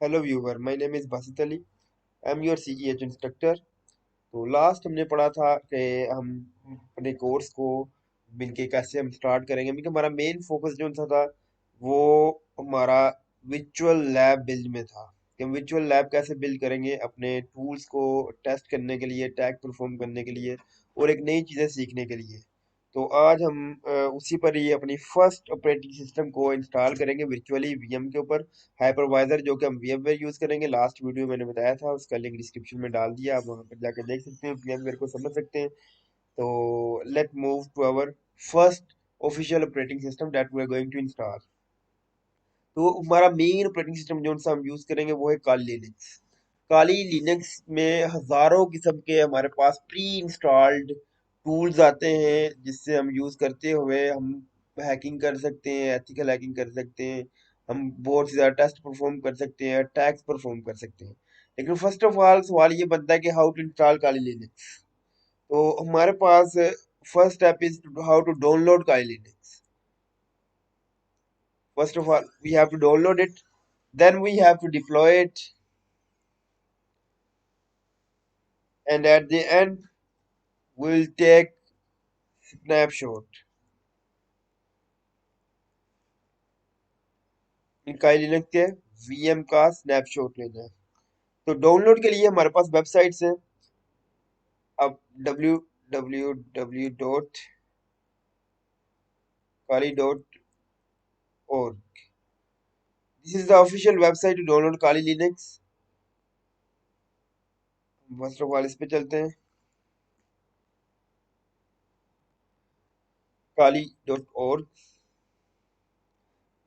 Hello viewer, my name is Basit Ali. I am your CEH instructor. तो last हमने पढ़ा था कि हम अपने कोर्स को मिलके कैसे हम स्टार्ट करेंगे। मिलके हमारा मेन फोकस जो सा था वो हमारा विचुअल लैब बिल्ड में था कि हम विचुअल लैब कैसे बिल्ड करेंगे अपने टूल्स को टेस्ट करने के लिए, टैग परफॉर्म करने के लिए और एक नई चीज़ें सीखने के लिए। तो आज हम उसी पर ही अपनी फर्स्ट ऑपरेटिंग सिस्टम को इंस्टॉल करेंगे वर्चुअली वीएम के ऊपर। हाइपरवाइजर जो कि हम VMware यूज करेंगे, लास्ट वीडियो मैंने बताया था, उसका लिंक डिस्क्रिप्शन में डाल दिया, आप वहां पर जाकर देख सकते हैं, VMware को समझ सकते हैं। तो let move to our first official operating system that we are going to install. तो हमारा मेन ऑपरेटिंग सिस्टम जो सा हम यूज करेंगे वो है काली लिनक्स। काली लिनक्स में हजारों किस्म के हमारे पास प्री इंस्टॉल्ड टूल्स आते हैं जिससे हम यूज करते हुए हम हैकिंग कर सकते हैं, एथिकल हैकिंग कर सकते हैं, हम बहुत से ज्यादा टेस्ट परफॉर्म कर सकते हैं, अटैक्स परफॉर्म कर सकते हैं। लेकिन फर्स्ट ऑफ ऑल सवाल ये बनता है कि how to install Kali Linux. तो हमारे पास first step is how to download Kali Linux. First of all, we have to download it, then we have to deploy it, and at the end, we'll take snapshot. इनका Linux के VM का snapshot लेना है। तो download के लिए हमारे पास websites हैं। अब www.kali.org, this is the official website to download Kali Linux. First of all इस पे चलते हैं, kali.org।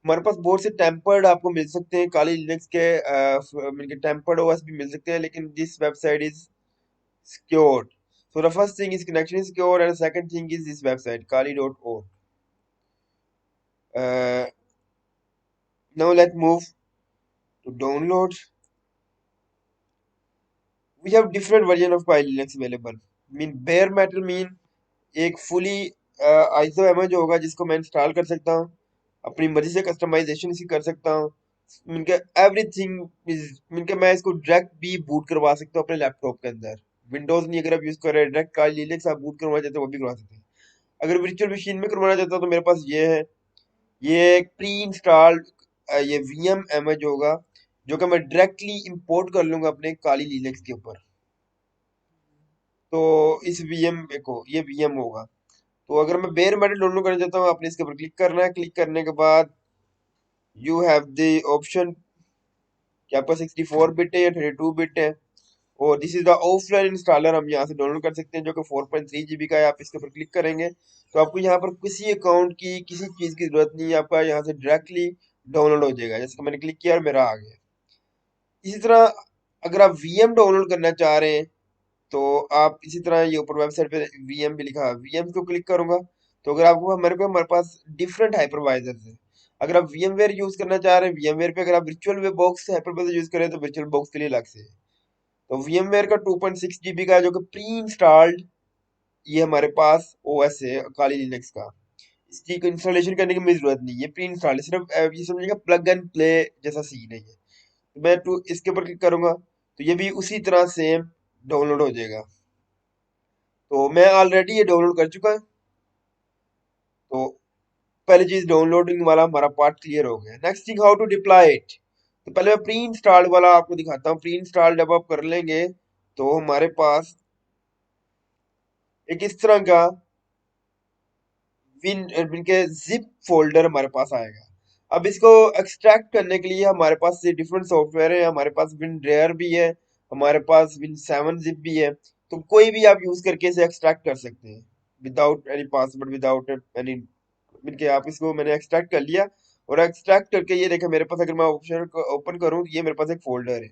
हमारे पास बहुत से टेम्पर्ड आपको मिल सकते हैं काली लिनक्स के, मिलके टेम्पर्ड ओएस भी मिल सकते हैं, लेकिन this website is secured. So the first thing is connection is secure, and the second thing is this website kali.org. Uh, Now let's move to download. We have different version of Kali Linux available. Mean bare metal mean एक fully ISO image होगा जिसको मैं install कर सकता हूँ, अपनी मर्जी से कस्टमाइजेशन इसकी कर सकता हूँ। मीन के एवरीथिंग इज, मीन के मैं इसको डायरेक्ट भी बूट करवा सकता हूँ अपने लैपटॉप के अंदर। विंडोज नहीं अगर आप यूज कर रहे हैं, डायरेक्ट काली लिनक्स आप बूट करवाना चाहते हो वो भी करवा सकते हैं। अगर वर्चुअल मशीन में करवाना चाहता हूँ तो मेरे पास ये है, ये एक प्री इंस्टॉल्ड ये वीएम इमेज होगा जो कि मैं डायरेक्टली इंपोर्ट कर लूंगा अपने काली लिनक्स के ऊपर। तो इस वीएम को ये वीएम होगा। तो अगर मैं बेयर मेटल डाउनलोड करना चाहता हूँ, आपने इसके ऊपर क्लिक करना है। क्लिक करने के बाद यू हैव द ऑप्शन कि आपका 64 बिट है या 32 बिट है। और this is the offline installer, हम यहाँ से डाउनलोड कर सकते हैं जो कि 4.3 GB का है। आप इसके ऊपर क्लिक करेंगे तो आपको यहाँ पर किसी अकाउंट की किसी चीज़ की जरूरत नहीं है, आपका यहाँ से डायरेक्टली डाउनलोड हो जाएगा। जैसे कि मैंने क्लिक किया और मेरा आ गया। इसी तरह अगर आप वीएम डाउनलोड करना चाह रहे हैं तो आप इसी तरह ये ऊपर वेबसाइट पे वीएम भी लिखा है, वीएम को क्लिक करूंगा तो अगर आपको हमारे पास डिफरेंट हाइपरवाइजर्स है। अगर आप VMware यूज करना चाह रहे हैं, VMware पे अगर आप virtual web box hypervisor use करें तो वर्चुअल बॉक्स के लिए अलग से है। तो VMware का 2.6 GB का जो कि प्री इंस्टॉल्ड ये हमारे पास ओएस है काली लिनक्स का। इसकी इंस्टॉलेशन करने की मुझे जरूरत नहीं है, प्री इंस्टॉल है, सिर्फ ये समझिएगा प्लग एंड प्ले जैसा सीन है ये। तो मैं टू इसके ऊपर क्लिक करूंगा तो ये भी उसी तरह सेम डाउनलोड हो जाएगा। तो मैं ऑलरेडी ये डाउनलोड कर चुका है। तो पहली चीज डाउनलोडिंग वाला हमारा पार्ट क्लियर हो गया। Next thing how to deploy it. तो पहले मैं प्री इंस्टॉल्ड वाला आपको दिखाता हूँ। प्री इंस्टॉल्ड जब आप कर लेंगे तो हमारे पास एक इस तरह का विन के जिप फोल्डर हमारे पास आएगा। अब इसको एक्सट्रैक्ट करने के लिए हमारे पास ये डिफरेंट सॉफ्टवेयर है। हमारे पास विन ड्रेयर भी है, हमारे पास विन 7 जिप भी है। तो कोई भी आप यूज करके इसे एक्सट्रैक्ट कर सकते हैं without any password, without any. के आप इसको मैंने एक्सट्रैक्ट कर लिया और एक्सट्रैक्ट करके ये देखा मेरे पास, अगर मैं ऑप्शन ओपन करूं तो ये मेरे पास एक फोल्डर है।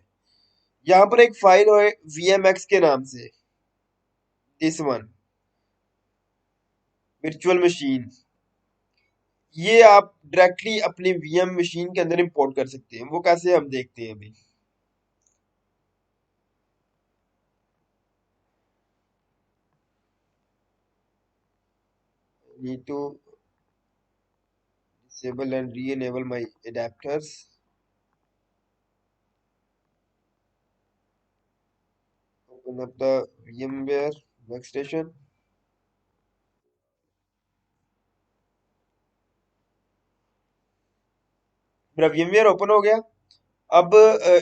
यहाँ पर एक फाइल है VMX के नाम से, दिस वन वर्चुअल मशीन। ये आप डायरेक्टली अपने VM मशीन के अंदर इंपोर्ट कर सकते हैं। वो कैसे हम देखते हैं अभी। Need to disable and re-enable my adapters। open up the VMware workstation. मेरा VMware ओपन हो गया। अब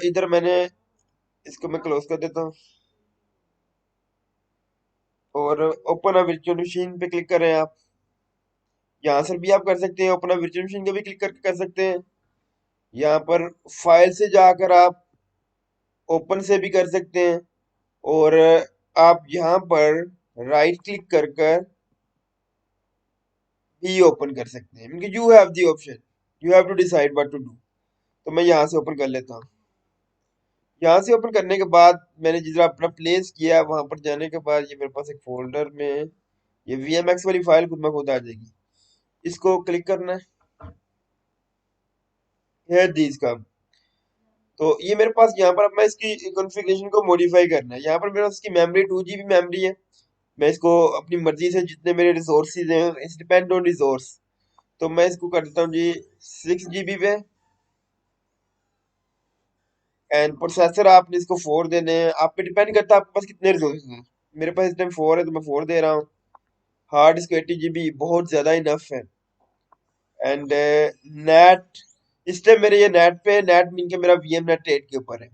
इधर मैंने इसको मैं क्लोज कर देता हूँ और ओपन अ वर्चुअल मशीन पे क्लिक करें आप। यहाँ से भी आप कर सकते हैं, ओपन अ वर्चुअल मशीन को भी क्लिक करके कर सकते हैं। यहाँ पर फाइल से जाकर आप ओपन से भी कर सकते हैं और आप यहाँ पर राइट क्लिक कर कर भी ओपन कर सकते हैं। Mean you have the option, you have to decide what to do. तो मैं यहाँ से ओपन कर लेता हूँ। यहाँ से ओपन करने के बाद मैंने जिधर अपना प्लेस किया वहां पर जाने के बाद ये मेरे पास एक फोल्डर में ये VMX वाली फाइल खुद में खुद आ जाएगी। इसको क्लिक करना है दीज का। तो ये मेरे पास यहाँ पर अब मैं इसकी कॉन्फ़िगरेशन को मॉडिफाई करना है। यहाँ पर मेरे पास इसकी मेमोरी 2 GB मेमोरी है। मैं इसको अपनी मर्जी से जितने मेरे रिसोर्सेज हैं, इट्स डिपेंड ऑन रिसोर्स, तो मैं इसको कर देता हूँ जी 6 GB पे। एंड प्रोसेसर आपने इसको 4 देने हैं, आप पे डिपेंड करता है आपके पास कितने रिसोर्सेज हैं। मेरे पास इस टाइम 4 है तो मैं 4 दे रहा हूँ। हार्ड डिस्क 80 GB बहुत ज्यादा इनफ है। एंड नेट, इस टाइम मेरे ये नेट पे नेट मीन के मेरा VMnet 8 के ऊपर है।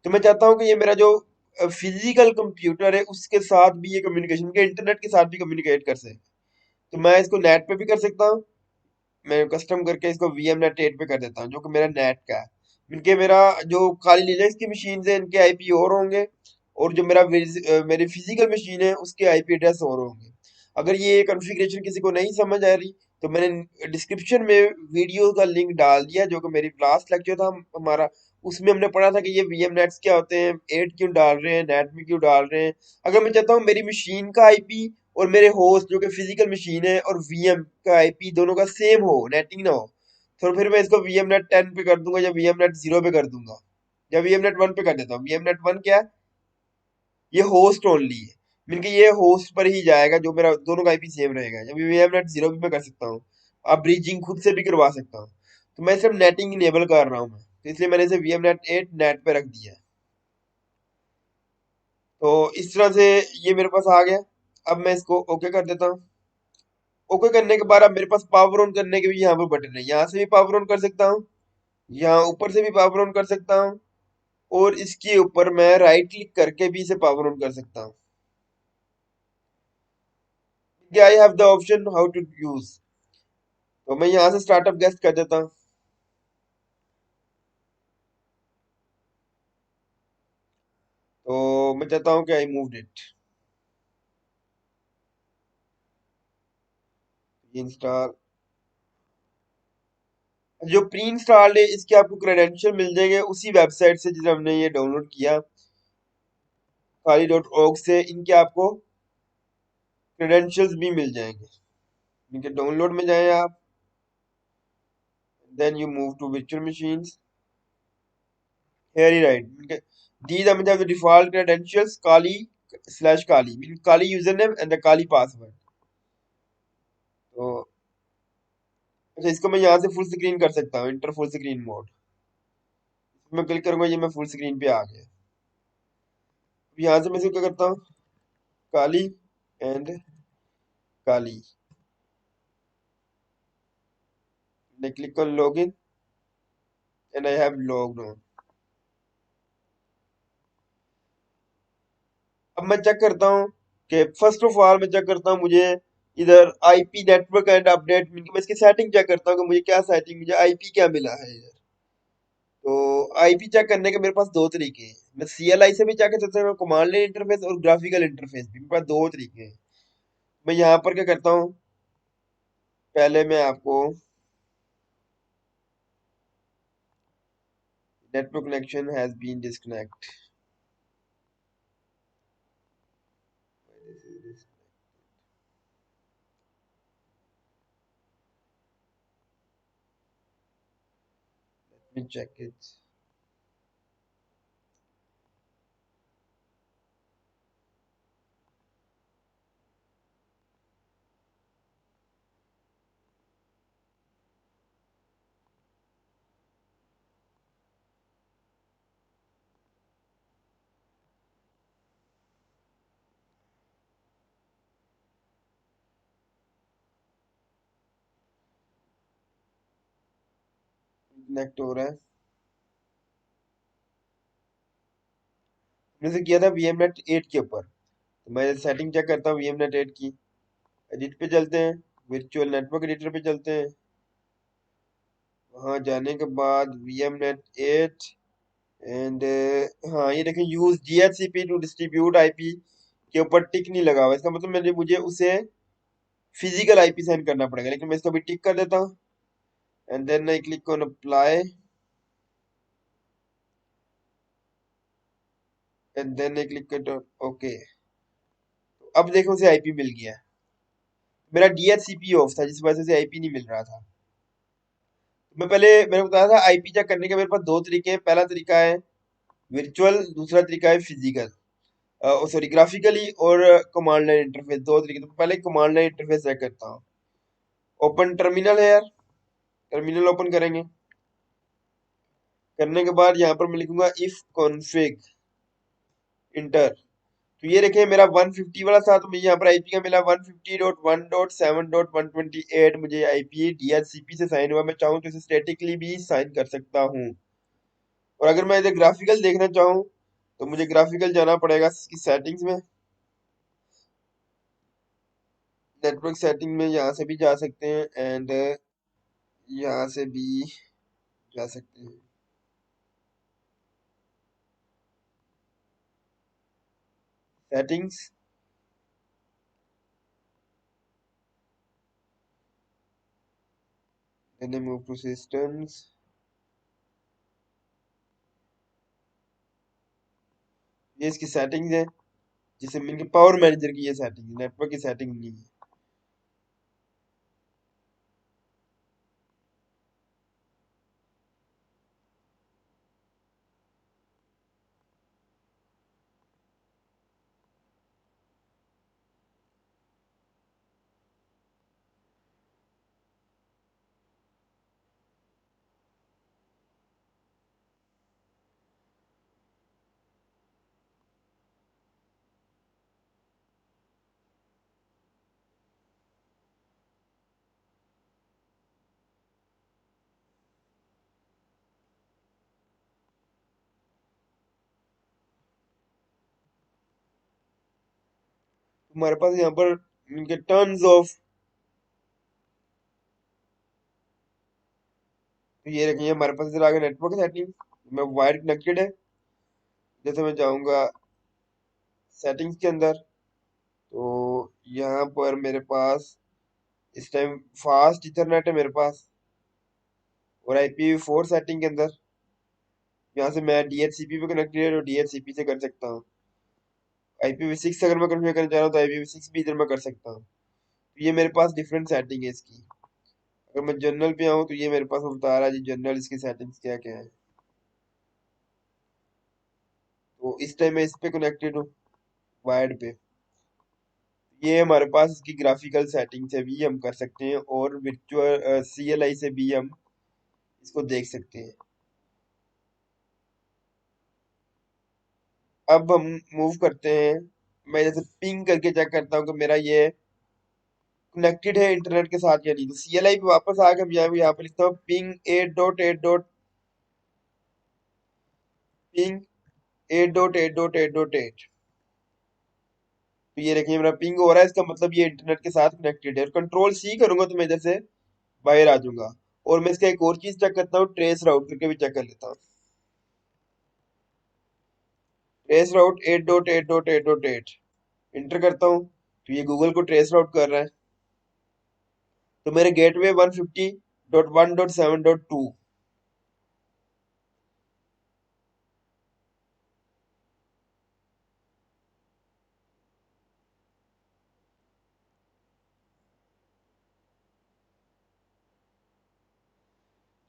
तो मैं चाहता हूँ कि ये मेरा जो फिजिकल कंप्यूटर है उसके साथ भी ये कम्युनिकेशन के इंटरनेट के साथ भी कम्युनिकेट कर सके। तो मैं इसको नेट पे भी कर सकता हूँ। मैं कस्टम करके इसको VMnet 8 पे कर देता हूँ जो कि मेरा नेट का है। इनके मेरा जो खाली लिनक्स की मशीन है इनके IP और होंगे, और जो मेरा मेरी फिजिकल मशीन है उसके IP एड्रेस और होंगे। अगर ये कॉन्फ़िगरेशन किसी को नहीं समझ आ रही तो मैंने डिस्क्रिप्शन में वीडियो का लिंक डाल दिया, जो कि मेरी लास्ट लेक्चर था हमारा, उसमें हमने पढ़ा था कि ये VMnets क्या होते हैं, 8 क्यों डाल रहे हैं, नेट में क्यों डाल रहे हैं। अगर मैं चाहता हूँ मेरी मशीन का IP और मेरे होस्ट जो कि फिजिकल मशीन है और VM का IP दोनों का सेम हो, नेटिंग ना हो, तो फिर मैं इसको VMnet 10 पे कर दूंगा या VMnet 0 पे कर दूंगा, या VMnet 1 पे कर देता हूँ। VMnet 1 क्या है, ये होस्ट ओनली है, मीन कि ये होस्ट पर ही जाएगा जो मेरा दोनों का IP सेम रहेगा। या VMnet 0 भी मैं कर सकता हूँ, अब ब्रिजिंग खुद से भी करवा सकता हूँ। तो मैं सिर्फ नेटिंग इनेबल कर रहा हूँ मैं, तो इसलिए मैंने इसे VMnet 8 नेट पे रख दिया है। तो इस तरह से ये मेरे पास आ गया। अब मैं इसको ओके कर देता हूँ। ओके करने के बाद अब मेरे पास पावर ऑन करने के भी यहाँ पर बटन है, यहाँ से भी पावर ऑन कर सकता हूँ, यहाँ ऊपर से भी पावर ऑन कर सकता हूँ, और इसके ऊपर मैं राइट क्लिक करके भी इसे पावर ऑन कर सकता हूँ। I have the option how to use. तो मैं यहाँ से स्टार्टअप गेस्ट कर देता हूँ। तो मैं चाहता हूँ कि आई मूव्ड इट इंस्टॉल। जो प्री इंस्टॉल्ड है इसके आपको क्रेडेंशियल मिल जाएंगे उसी वेबसाइट से जिसे हमने ये डाउनलोड किया, खाली.org से। इनके आपको क्रेडेंशियल्स भी मिल जाएंगे। इनके डाउनलोड में जाएं आप, then you move to virtual machines, here you write इनके these are the default credentials kali/kali mean kali username and the kali password। तो अच्छा, इसको मैं यहाँ से फुल स्क्रीन कर सकता हूँ, इंटर फुल स्क्रीन मोड। मैं क्लिक करूंगा ये मैं फुल स्क्रीन पे आ गया। यहाँ से मैं इसको क्या करता हूँ, काली एंड काली, मैं click on log in and I have logged on. अब मैं चेक करता हूँ कि फर्स्ट ऑफ ऑल मैं चेक करता हूँ मुझे इधर IP नेटवर्क एंड अपडेट, मैं इसकी सेटिंग चेक करता हूँ कि मुझे क्या सेटिंग, मुझे IP क्या मिला है इधर। तो IP चेक करने के मेरे पास दो तरीके हैं। मैं CLI से भी चेक कर सकता हूँ, कमांड लाइन इंटरफेस और ग्राफिकल इंटरफेस भी, मेरे पास दो तरीके हैं। मैं यहाँ पर क्या करता हूँ, पहले मैं आपको network connection has been disconnect, let me check it। Connect हो रहा है। हमने से किया था VMNet 8 के ऊपर, तो मैं सेटिंग चेक करता हूँ VMNet 8 की। एडिट पे चलते हैं, वर्चुअल नेटवर्क एडिटर पे चलते हैं। वहाँ जाने के बाद VMNet 8 एंड हाँ ये देखें, use DHCP to distribute IP के ऊपर टिक नहीं लगा हुआ, इसका मतलब मुझे उसे फिजिकल आईपी सेंड करना पड़ेगा, लेकिन मैं इसको भी टिक कर देता हूँ and then I click on apply and then I click कर ओके। अब देखो उसे आईपी मिल गया है। मेरा DHCP ऑफ था जिस वजह से आईपी नहीं मिल रहा था। मैंने बताया था आईपी चेक करने के मेरे पास दो तरीके हैं। पहला तरीका है वर्चुअल, दूसरा तरीका है फिजिकल, सॉरी ग्राफिकली और कमांड लाइन इंटरफेस, दो तरीके। तो पहले कमांड लाइन इंटरफेस चेक करता हूँ। ओपन टर्मिनल है यार, टर्मिनल ओपन करेंगे। करने के बाद यहाँ पर मैं लिखूंगा इफ कॉन्फिग इंटर। तो ये देखें मेरा 150 वाला था, तो मुझे यहाँ पर आईपी का मिला 150.1.7.128। मुझे आईपी DHCP से साइन हुआ। मैं चाहूँ तो इसे स्टैटिकली भी साइन कर सकता हूँ। और अगर मैं इधर ग्राफिकल देखना चाहूँ तो मुझे ग्राफिकल जाना पड़ेगा इसकी सेटिंग्स में। नेटवर्क सेटिंग में यहाँ से भी जा सकते हैं एंड यहाँ से भी जा सकते हैं। Settings, then move to systems. ये इसकी सेटिंग्स है, जिसे मिलकर पावर मैनेजर की ये सेटिंग है, नेटवर्क की सेटिंग नहीं है। हमारे पास यहाँ पर इनके टर्न्स ऑफ, तो ये रखिए हमारे पास इधर आगे नेटवर्क सेटिंग में वायर कनेक्टेड है। जैसे मैं जाऊंगा सेटिंग्स के अंदर, तो यहाँ पर मेरे पास इस टाइम फास्ट इथरनेट है मेरे पास। और IPv4 सेटिंग के अंदर यहाँ से मैं DHCP पे कनेक्टेड है, तो DHCP से कर सकता हूँ। IPv6 अगर मैं कन्फिगर करना चाह रहा हूँ तो IPv6 भी इधर मैं कर सकता हूँ। तो ये मेरे पास डिफरेंट सेटिंग है इसकी। अगर मैं जनरल पे आऊँ तो ये मेरे पास बता रहा है जी जनरल इसकी सेटिंग्स क्या क्या है। तो इस टाइम मैं इस पे कनेक्टेड हूँ वायर्ड पे। ये हमारे पास इसकी ग्राफिकल सेटिंग से भी हम कर सकते हैं और वर्चुअल CLI से भी हम इसको देख सकते हैं। अब हम मूव करते हैं। मैं जैसे पिंग करके चेक करता हूँ कि मेरा ये कनेक्टेड है इंटरनेट के साथ या नहीं। तो CLI पे वापस आके हम यहाँ पे लिखता हूँ पिंग 8.8.8.8। तो ये देखिए मेरा पिंग हो रहा है, इसका मतलब ये इंटरनेट के साथ कनेक्टेड है। और कंट्रोल C करूंगा तो मैं इधर से बाहर आ जाऊंगा। और मैं इसका एक और चीज चेक करता हूँ, ट्रेस राउट करके भी चेक कर लेता हूँ। ट्रेस राउट 8.8.8.8 इंटर करता हूँ, तो ये गूगल को ट्रेस राउट कर रहा है। तो मेरे गेटवे 150.1.7.2।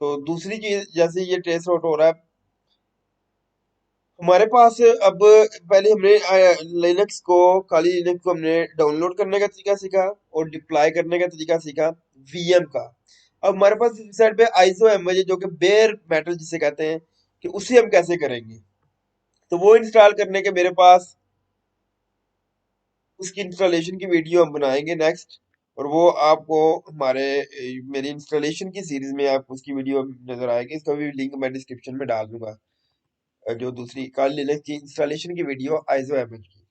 तो दूसरी चीज, जैसे ये ट्रेस आउट हो रहा है हमारे पास, अब पहले हमने लिनक्स को, खाली लिनक्स को हमने डाउनलोड करने का तरीका सीखा और डिप्लॉय करने का तरीका सीखा VM का। अब हमारे पास इस साइड पे आइसो इमेज जो कि बेयर मेटल जिसे कहते हैं, कि उसे हम कैसे करेंगे। तो वो इंस्टॉल करने के मेरे पास उसकी इंस्टॉलेशन की वीडियो हम बनाएंगे नेक्स्ट। और वो आपको हमारे मेरी इंस्टॉलेशन की सीरीज में आपको उसकी वीडियो नजर आएगी। इसका भी लिंक मैं डिस्क्रिप्शन में डाल दूंगा। जो दूसरी काली लिनक्स की इंस्टॉलेशन की वीडियो आइजो एमएच की।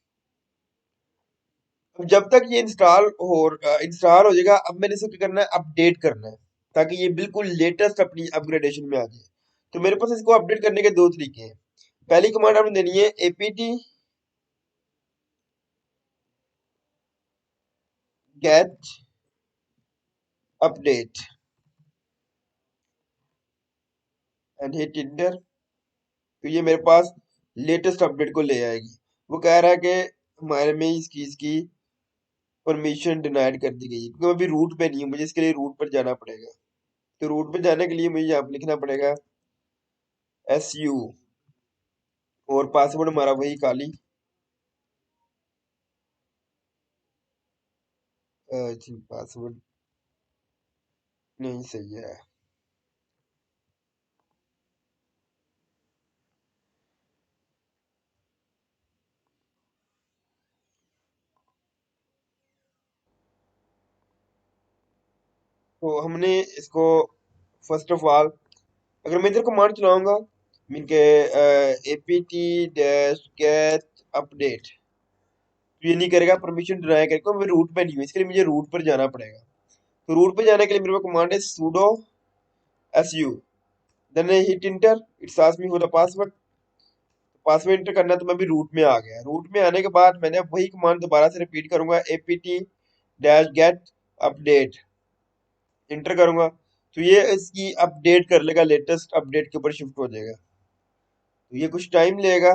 अब जब तक ये इंस्टॉल हो जाएगा, अब मैंने इसको क्या करना है, अपडेट करना है, ताकि ये बिल्कुल लेटेस्ट अपनी अपग्रेडेशन में आ जाए। तो मेरे पास इसको अपडेट करने के दो तरीके हैं। पहली कमांड आपने देनी है apt get update and hit inter. तो ये मेरे पास लेटेस्ट अपडेट को ले आएगी। वो कह रहा है कि हमारे में इस चीज की परमिशन डिनाइड कर दी गई है, क्योंकि मैं अभी रूट पे नहीं हूँ, मुझे इसके लिए रूट पर जाना पड़ेगा। तो रूट पे जाने के लिए मुझे यहाँ पे लिखना पड़ेगा su, और पासवर्ड हमारा वही काली। जी पासवर्ड नहीं सही है। तो हमने इसको फर्स्ट ऑफ ऑल, अगर मैं इधर कमांड चलाऊंगा, मीन के apt डैश गेट अपडेट, तो ये नहीं करेगा, परमिशन डिनाई करेगा। मैं रूट पे नहीं हूँ, इसके लिए मुझे रूट पर जाना पड़ेगा। तो रूट पे जाने के लिए मेरे पास कमांड है sudo su, then hit enter, it's ask me for the password. Password enter करना है, तो मैं भी रूट में आ गया। रूट में आने के बाद मैंने वही कमांड दोबारा से रिपीट करूंगा, apt dash gate update, inter करूंगा। तो ये इसकी अपडेट कर लेगा, लेटेस्ट अपडेट के ऊपर शिफ्ट हो जाएगा। तो ये कुछ टाइम लेगा।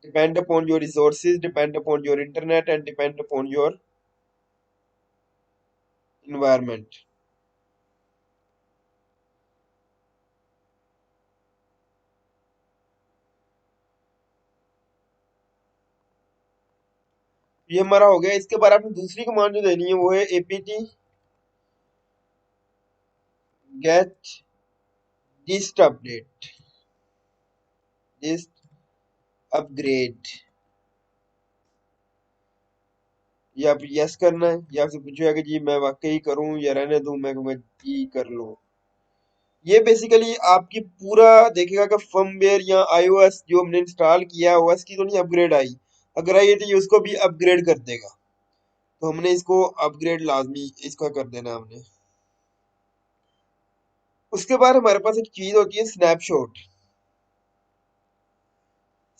Depend upon your resources, depend upon your internet and depend upon your environment. ये हमारा हो गया। इसके बाद आपने दूसरी कमांड जो देनी है वो है apt get dist update, dist upgrade। ये आप यस करना है। ये आपसे पूछेगा कि जी मैं वाकई करूं या रहने दूं, मैं कहूंगा जी कर लो। ये बेसिकली आपकी पूरा देखेगा कि फर्मवेयर या आईओएस जो हमने इंस्टॉल किया है ओएस की तो नहीं अपग्रेड आई। अगर आई है तो ये उसको भी अपग्रेड कर देगा। तो हमने इसको अपग्रेड लाजमी इसका कर देना हमने। उसके बाद हमारे पास एक चीज होती है स्नैपशॉट।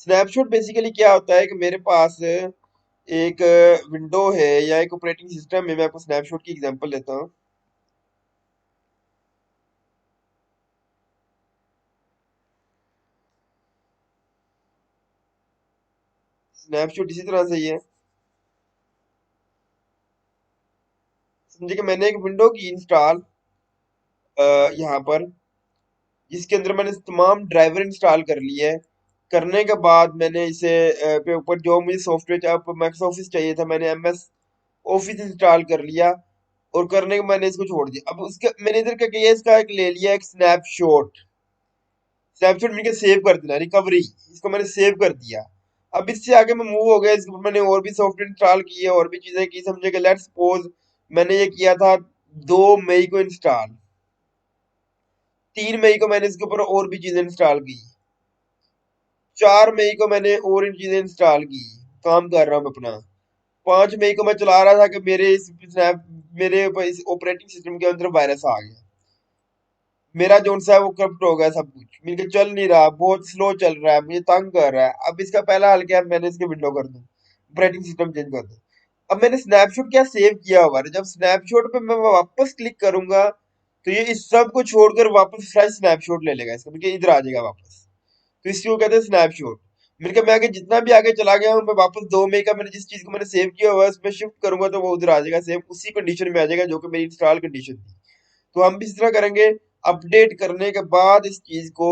स्नैपशॉट बेसिकली क्या होता है कि मेरे पास एक विंडो है या एक ऑपरेटिंग सिस्टम है। मैं आपको स्नैपशॉट की एग्जांपल लेता हूँ। स्नैपशॉट इसी तरह से ही है। समझे कि मैंने एक विंडो की इंस्टॉल यहाँ पर, जिसके अंदर मैंने तमाम ड्राइवर इंस्टॉल कर लिए है। करने के बाद मैंने इसे पे ऊपर जो मुझे सॉफ्टवेयर माइक्रोसॉफ्ट ऑफिस चाहिए था, मैंने एमएस ऑफिस इंस्टॉल कर लिया। और करने के मैंने इसको छोड़ दिया। अब उसके मैंने इधर क्या किया, इसका एक ले लिया एक स्नैपशॉट। स्नैपशॉट मैंने सेव कर दिया, रिकवरी, इसको मैंने सेव कर दिया। अब इससे आगे मैं मूव हो गया। इसके ऊपर मैंने और भी सॉफ्टवेयर इंस्टॉल किए, और भी चीजें की। समझे कि लेट्स सपोज मैंने ये किया था 2 मई को इंस्टॉल, 3 मई को मैंने इसके ऊपर और भी चीजें इंस्टॉल की, 4 मई को मैंने और इन चीजें इंस्टॉल की, काम कर रहा हूँ अपना। 5 मई को मैं चला रहा था कि मेरे इस ऑपरेटिंग सिस्टम के अंदर वायरस आ गया। मेरा जो सा है वो करप्ट हो गया, सब कुछ मिलकर चल नहीं रहा, बहुत स्लो चल रहा है, मुझे तंग कर रहा है। अब इसका पहला हल क्या है, मैंने इसके विंडो कर दूं, ऑपरेटिंग सिस्टम चेंज कर दूं। अब मैंने स्नैपशॉट क्या सेव किया हुआ है, जब स्नैपशॉट पे मैं वापस क्लिक करूंगा, तो ये इस सब को छोड़कर वापस फ्रेश स्नैपशॉट ले लेगा इसका, क्योंकि इधर आ जाएगा वापस। तो इसी को कहते हैं स्नैपशॉट। मेरे को मैं आगे जितना भी आगे चला गया हूँ, मैं वापस 2 मई का मैंने जिस चीज को मैंने सेव किया हुआ है उसमें शिफ्ट करूंगा, तो वो उधर आ जाएगा, सेम उसी कंडीशन में आ जाएगा जो कि मेरी इंस्टॉल कंडीशन थी। तो हम भी इस तरह करेंगे। अपडेट करने के बाद इस चीज को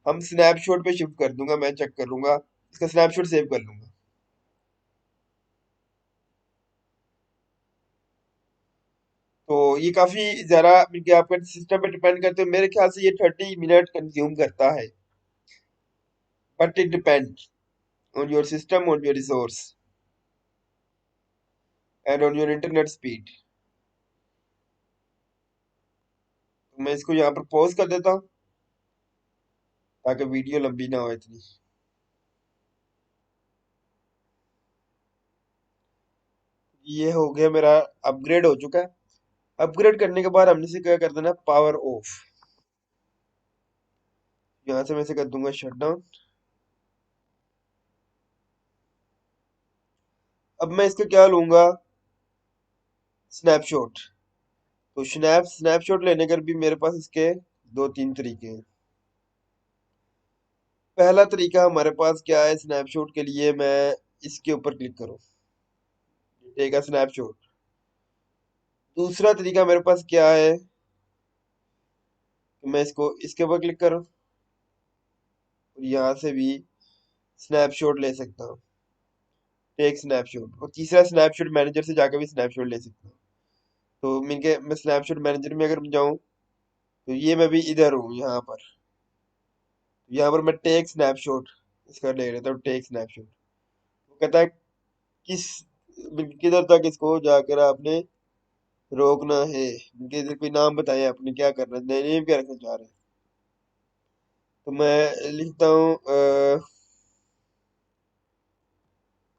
हम स्नैपशॉट पे शिफ्ट कर दूंगा। मैं चेक कर लूंगा, इसका स्नैपशॉट सेव कर लूंगा। तो ये काफी ज्यादा कि आपका सिस्टम पे डिपेंड करते हैं। मेरे ख्याल से ये 30 मिनट कंज्यूम करता है, but it depend on your system, on your resource. And on your internet speed. तो मैं इसको यहाँ पर पॉज कर देता हूँ ताकि वीडियो लंबी ना हो इतनी। ये हो गया मेरा, अपग्रेड हो चुका है। अपग्रेड करने के बाद हमने से क्या कर देना, पावर ऑफ। यहाँ से मैं इसे कर दूंगा शट डाउन। अब मैं इसका क्या लूंगा, स्नैपशॉट। तो स्नैपशॉट लेने के भी मेरे पास इसके दो तीन तरीके हैं। पहला तरीका हमारे पास क्या है स्नैपशॉट के लिए, मैं इसके ऊपर क्लिक करूँ, टेक अ स्नैपशॉट। दूसरा तरीका मेरे पास क्या है कि मैं इसको इसके ऊपर क्लिक करूँ और यहाँ से भी स्नैपशॉट ले सकता हूँ, टेक स्नैपशॉट। और तीसरा स्नैपशॉट मैनेजर से जाकर भी स्नैपशॉट ले सकता हूँ। तो मैं स्नैपशॉट मैनेजर में अगर जाऊँ तो ये मैं भी इधर हूँ यहाँ पर। यहाँ पर मैं टेक स्नैपशॉट इसका ले लेता हूँ, टेक स्नैपशॉट। वो कहता है किस किधर तक इसको जाकर आपने रोकना है, इधर कोई नाम बताएं आपने क्या करना है, नेम क्या रखना चाह रहे हैं। तो मैं लिखता हूँ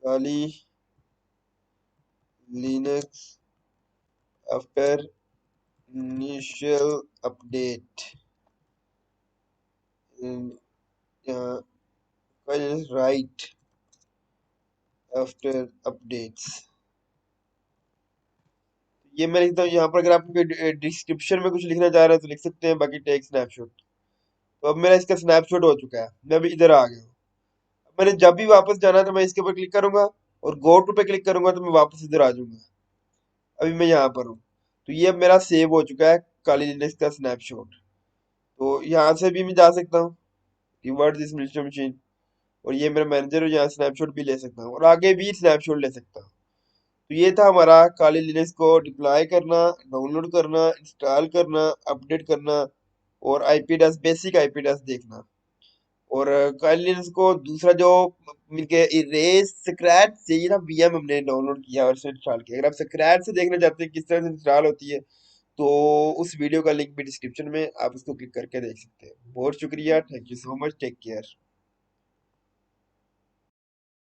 Kali Linux after initial update, right after updates. ये मैं लिखता हूँ यहाँ पर। अगर आप डिस्क्रिप्शन में कुछ लिखना चाह रहे हैं तो लिख सकते हैं, बाकी टेक स्नैपशॉट। तो अब मेरा इसका स्नैपशॉट हो चुका है, मैं अभी इधर आ गया हूँ। अब मैंने जब भी वापस जाना है तो मैं इसके ऊपर क्लिक करूंगा और गो टू पे क्लिक करूंगा तो मैं वापस इधर आ जाऊंगा। अभी मैं यहाँ पर हूँ। तो ये अब मेरा सेव हो चुका है, काली लिनक्स का स्नैपशॉट। तो यहाँ से भी मैं जा सकता हूँ, रिवर्ट दिस मशीन, और ये मेरा मैनेजर, और यहाँ स्नैपशॉट भी ले सकता हूँ और आगे भी स्नैपशॉट ले सकता हूँ। तो ये था हमारा काली लिनक्स को डिप्लॉय करना, डाउनलोड करना, इंस्टॉल करना, अपडेट करना और आईपी बेसिक आईपी देखना। और काली लिनक्स को दूसरा जो मिलके इरेज स्क्रैच से ये ना वीएम हमने डाउनलोड किया और इसे इंस्टॉल किया। अगर आप स्क्रैच से देखना चाहते हैं किस तरह से इंस्टॉल होती है तो उस वीडियो का लिंक भी डिस्क्रिप्शन में, आप उसको क्लिक करके देख सकते हैं। बहुत शुक्रिया, thank you so much, take care.